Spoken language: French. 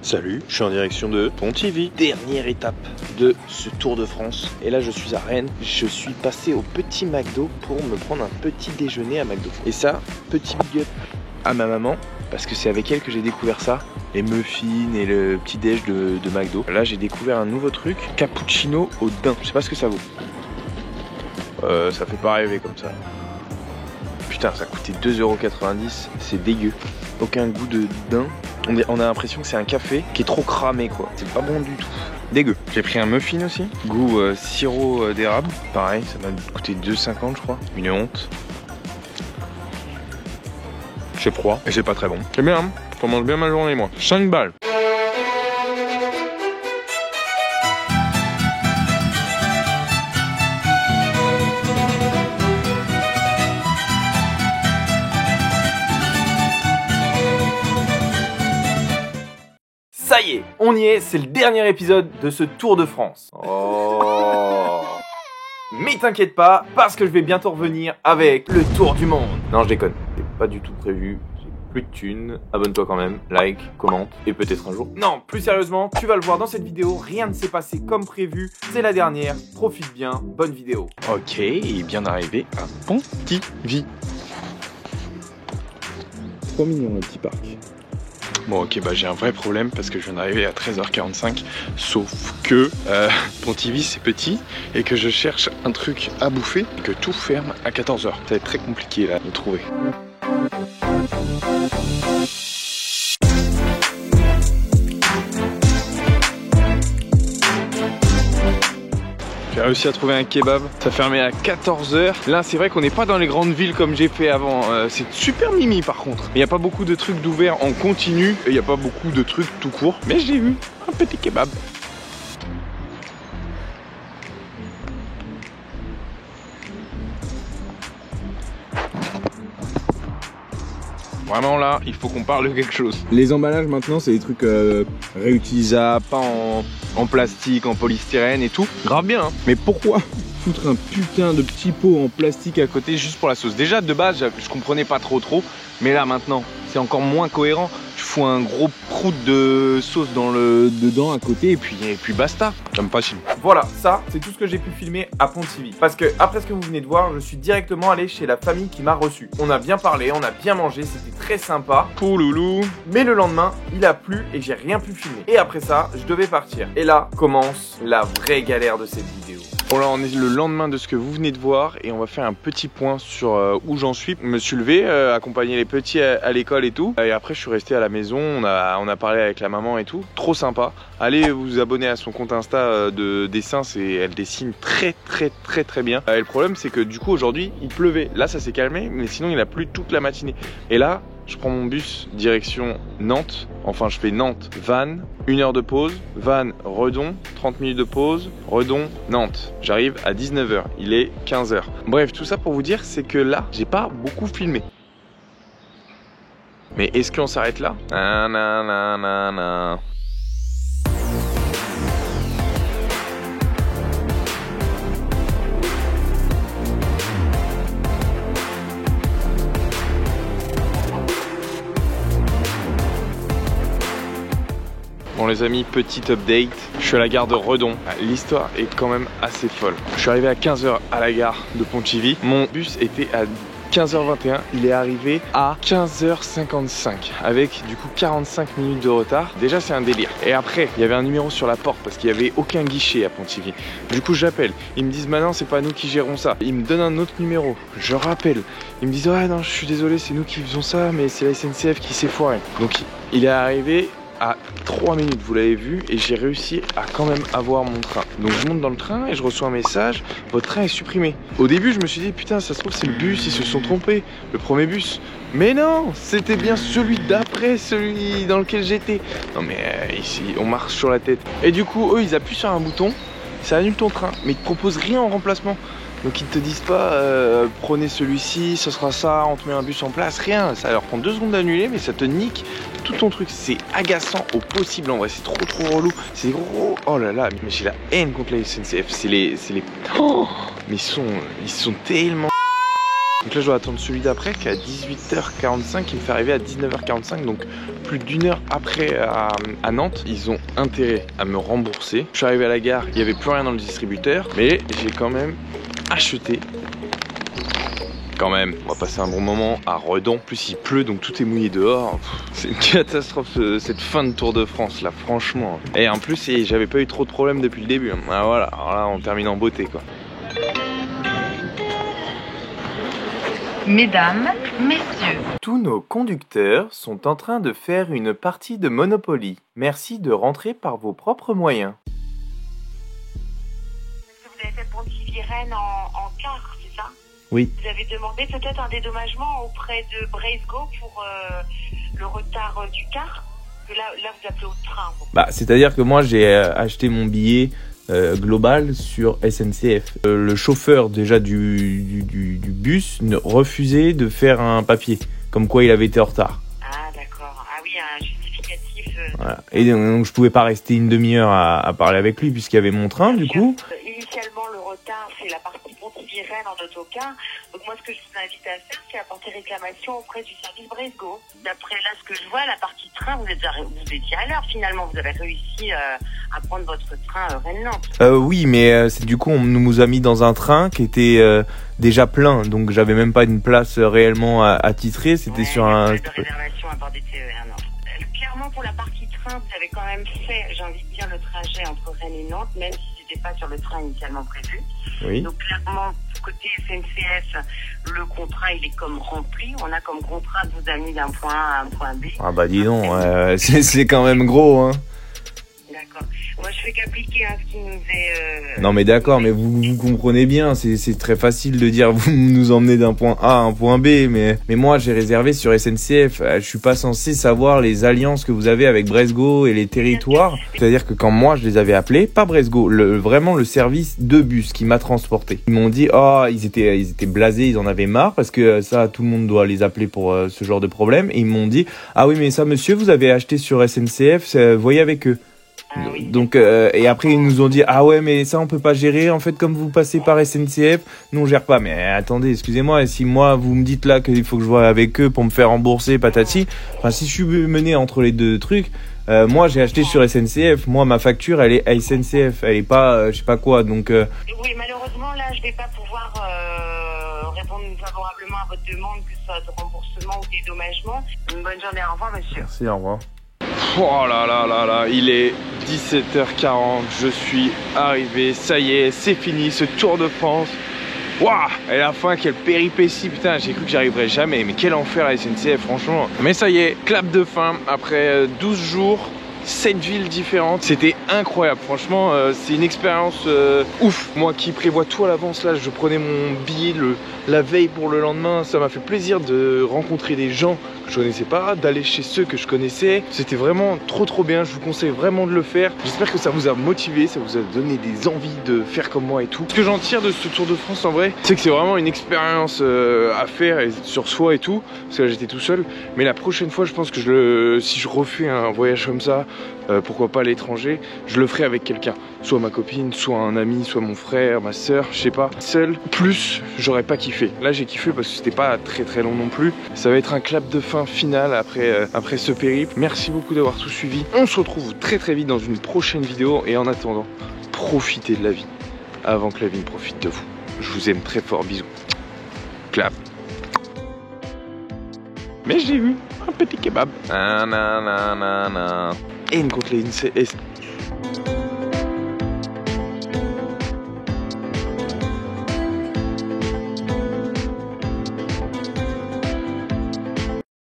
Salut, je suis en direction de Pontivy. Dernière étape de ce Tour de France. Et là je suis à Rennes. Je suis passé au petit McDo pour me prendre un petit déjeuner à McDo. Et ça, petit big up à ma maman, parce que c'est avec elle que j'ai découvert ça. Les muffins et le petit déj de McDo. Là j'ai découvert un nouveau truc, cappuccino au daim. Je sais pas ce que ça vaut. Ça fait pas rêver comme ça. Putain, ça coûtait 2,90 €, c'est dégueu. Aucun goût de daim. On a l'impression que c'est un café qui est trop cramé quoi. C'est pas bon du tout. Dégueu. J'ai pris un muffin aussi. Goût sirop d'érable. Pareil, ça m'a coûté 2,50 je crois. Une honte. C'est froid et c'est pas très bon. C'est bien, hein. Je commence bien ma journée moi. 5 balles. Ça y est, on y est, c'est le dernier épisode de ce Tour de France. Oh. Mais t'inquiète pas, parce que je vais bientôt revenir avec le Tour du Monde. Non, je déconne, c'est pas du tout prévu, j'ai plus de thunes. Abonne-toi quand même, like, commente, et peut-être un jour. Non, plus sérieusement, tu vas le voir dans cette vidéo, rien ne s'est passé comme prévu. C'est la dernière, profite bien, bonne vidéo. Ok, et bien arrivé à Pontivy. Trop mignon le petit parc. Bon ok, bah j'ai un vrai problème parce que je viens d'arriver à 13h45, sauf que Pontivy c'est petit et que je cherche un truc à bouffer, que tout ferme à 14h. Ça va être très compliqué là de trouver. J'ai réussi à trouver un kebab, ça fermait à 14h. Là c'est vrai qu'on n'est pas dans les grandes villes comme j'ai fait avant, c'est super mimi par contre. Il n'y a pas beaucoup de trucs d'ouvert en continu et il n'y a pas beaucoup de trucs tout court. Mais j'ai eu un petit kebab. Vraiment là, il faut qu'on parle de quelque chose. Les emballages maintenant c'est des trucs réutilisables, pas en plastique, en polystyrène et tout. Grave bien hein. Mais pourquoi foutre un putain de petit pot en plastique à côté juste pour la sauce? Déjà de base je comprenais pas trop. Mais là maintenant c'est encore moins cohérent. Tu fous un gros prout de sauce dedans à côté et puis basta. Ça me fascine. Voilà, ça c'est tout ce que j'ai pu filmer à Pontivy. Parce que après ce que vous venez de voir, je suis directement allé chez la famille qui m'a reçu. On a bien parlé, on a bien mangé, c'était très sympa. Pouloulou. Mais le lendemain, il a plu et j'ai rien pu filmer. Et après ça, je devais partir. Et là commence la vraie galère de cette vidéo. Bon là on est le lendemain de ce que vous venez de voir et on va faire un petit point sur où j'en suis. Je me suis levé, accompagner les petits à l'école et tout. Et après je suis resté à la maison, on a parlé avec la maman et tout. Trop sympa. Allez vous abonner à son compte Insta de dessin, elle dessine très bien. Et le problème c'est que du coup aujourd'hui il pleuvait. Là ça s'est calmé mais sinon il a plu toute la matinée. Et là je prends mon bus direction Nantes. Enfin je fais Nantes, Vannes, 1 heure de pause, Vannes, Redon, 30 minutes de pause, Redon, Nantes. J'arrive à 19h, il est 15h. Bref, tout ça pour vous dire, c'est que là, j'ai pas beaucoup filmé. Mais est-ce qu'on s'arrête là? Bon les amis, petit update, je suis à la gare de Redon. L'histoire est quand même assez folle. Je suis arrivé à 15h à la gare de Pontivy. Mon bus était à 15h21, il est arrivé à 15h55 avec du coup 45 minutes de retard. Déjà c'est un délire. Et après il y avait un numéro sur la porte parce qu'il n'y avait aucun guichet à Pontivy. Du coup j'appelle, ils me disent maintenant c'est pas nous qui gérons ça. Ils me donnent un autre numéro, je rappelle. Ils me disent ouais non je suis désolé c'est nous qui faisons ça mais c'est la SNCF qui s'est foiré. Donc il est arrivé à 3 minutes, vous l'avez vu, et j'ai réussi à quand même avoir mon train. Donc je monte dans le train et je reçois un message, votre train est supprimé. Au début je me suis dit putain ça se trouve c'est le bus, ils se sont trompés, le premier bus. Mais non, c'était bien celui d'après, celui dans lequel j'étais. Non mais ici on marche sur la tête. Et du coup eux ils appuient sur un bouton, ça annule ton train, mais ils te proposent rien en remplacement. Donc ils te disent pas prenez celui-ci, ce sera ça, on te met un bus en place, rien. Ça leur prend 2 secondes d'annuler mais ça te nique tout ton truc. C'est agaçant au possible en vrai, c'est trop relou. C'est gros. Oh là là, mais j'ai la haine contre la SNCF. C'est les... Oh, mais ils sont tellement... Donc là je dois attendre celui d'après qui est à 18h45, qui me fait arriver à 19h45, donc plus d'une heure après à Nantes. Ils ont intérêt à me rembourser. Je suis arrivé à la gare, il n'y avait plus rien dans le distributeur, mais j'ai quand même acheté. Quand même, on va passer un bon moment à Redon. En plus il pleut donc tout est mouillé dehors. C'est une catastrophe cette fin de Tour de France là, franchement. Et en plus j'avais pas eu trop de problèmes depuis le début. Ah, voilà, alors là on termine en beauté quoi. Mesdames, messieurs. Tous nos conducteurs sont en train de faire une partie de Monopoly. Merci de rentrer par vos propres moyens. Vous avez fait Pontivy-Rennes en car, c'est ça? Oui. Vous avez demandé peut-être un dédommagement auprès de Breisgau pour le retard du car? Parce que là vous appelez au train. Bon. Bah, c'est-à-dire que moi j'ai acheté mon billet global sur SNCF. Le chauffeur déjà du bus refusait de faire un papier, comme quoi il avait été en retard. Ah d'accord. Ah oui, un justificatif. Voilà. Et donc je pouvais pas rester une demi-heure à parler avec lui puisqu'il y avait mon train du coup. Initialement le retard c'est la partie Pontivy-Rennes en autocar. Donc moi ce que je vous invite à faire c'est à porter réclamation auprès du service Breisgau. D'après là ce que je vois, la partie train vous étiez à l'heure finalement, vous avez réussi à prendre votre train Rennes-Nantes. Oui mais c'est du coup on nous a mis dans un train qui était déjà plein, donc j'avais même pas une place réellement attitrée, c'était ouais, sur un... de réservation à bord des TER, non. Clairement pour la partie train vous avez quand même fait, j'ai envie de dire, le trajet entre Rennes et Nantes, même si c'était pas sur le train initialement prévu. Oui. Donc clairement, côté SNCF, le contrat il est comme rempli. On a comme contrat de vous amener d'un point A à un point B. Ah bah dis donc, c'est quand même gros hein. D'accord. Moi je fais qu'appliquer ce qui nous est... Non mais d'accord, mais vous comprenez bien, c'est très facile de dire vous nous emmenez d'un point A à un point B, mais moi j'ai réservé sur SNCF, je suis pas censé savoir les alliances que vous avez avec Breisgau et les territoires. C'est-à-dire que quand moi je les avais appelés, pas Breisgau, vraiment le service de bus qui m'a transporté. Ils m'ont dit, ils étaient blasés, ils en avaient marre, parce que ça tout le monde doit les appeler pour ce genre de problème, et ils m'ont dit, ah oui mais ça monsieur vous avez acheté sur SNCF, voyez avec eux. Ah, oui. Donc et après ils nous ont dit ah ouais mais ça on peut pas gérer en fait comme vous passez par SNCF nous on gère pas. Mais attendez excusez-moi, si moi vous me dites là qu'il faut que je voie avec eux pour me faire rembourser patati, enfin si je suis mené entre les deux trucs, moi j'ai acheté sur SNCF, moi ma facture elle est à SNCF, elle est pas je sais pas quoi, donc Oui malheureusement là je vais pas pouvoir répondre favorablement à votre demande, que ce soit de remboursement ou dédommagement. Une bonne journée, au revoir monsieur. merci, au revoir. Oh là là là là, il est 17h40, je suis arrivé, ça y est, c'est fini ce Tour de France. Waouh, et la fin, quelle péripétie, putain, j'ai cru que j'y arriverais jamais, mais quel enfer la SNCF, franchement. Mais ça y est, clap de fin, après 12 jours, 7 villes différentes, c'était incroyable, franchement, c'est une expérience ouf. Moi qui prévois tout à l'avance, là, je prenais mon billet la veille pour le lendemain, ça m'a fait plaisir de rencontrer des gens que je connaissais pas, d'aller chez ceux que je connaissais. C'était vraiment trop bien, je vous conseille vraiment de le faire. J'espère que ça vous a motivé, ça vous a donné des envies de faire comme moi et tout. Ce que j'en tire de ce Tour de France en vrai, c'est que c'est vraiment une expérience à faire et sur soi et tout, parce que là j'étais tout seul. Mais la prochaine fois, je pense que si je refais un voyage comme ça, pourquoi pas à l'étranger, je le ferai avec quelqu'un, soit ma copine, soit un ami, soit mon frère, ma soeur, je sais pas. Seul, plus, j'aurais pas kiffé. Là j'ai kiffé parce que c'était pas très long non plus. Ça va être un clap de fin final après ce périple. Merci beaucoup d'avoir tout suivi. On se retrouve très vite dans une prochaine vidéo, et en attendant, profitez de la vie avant que la vie ne profite de vous. Je vous aime très fort, bisous. Clap. Mais j'ai eu un petit kebab. Et une côtelette.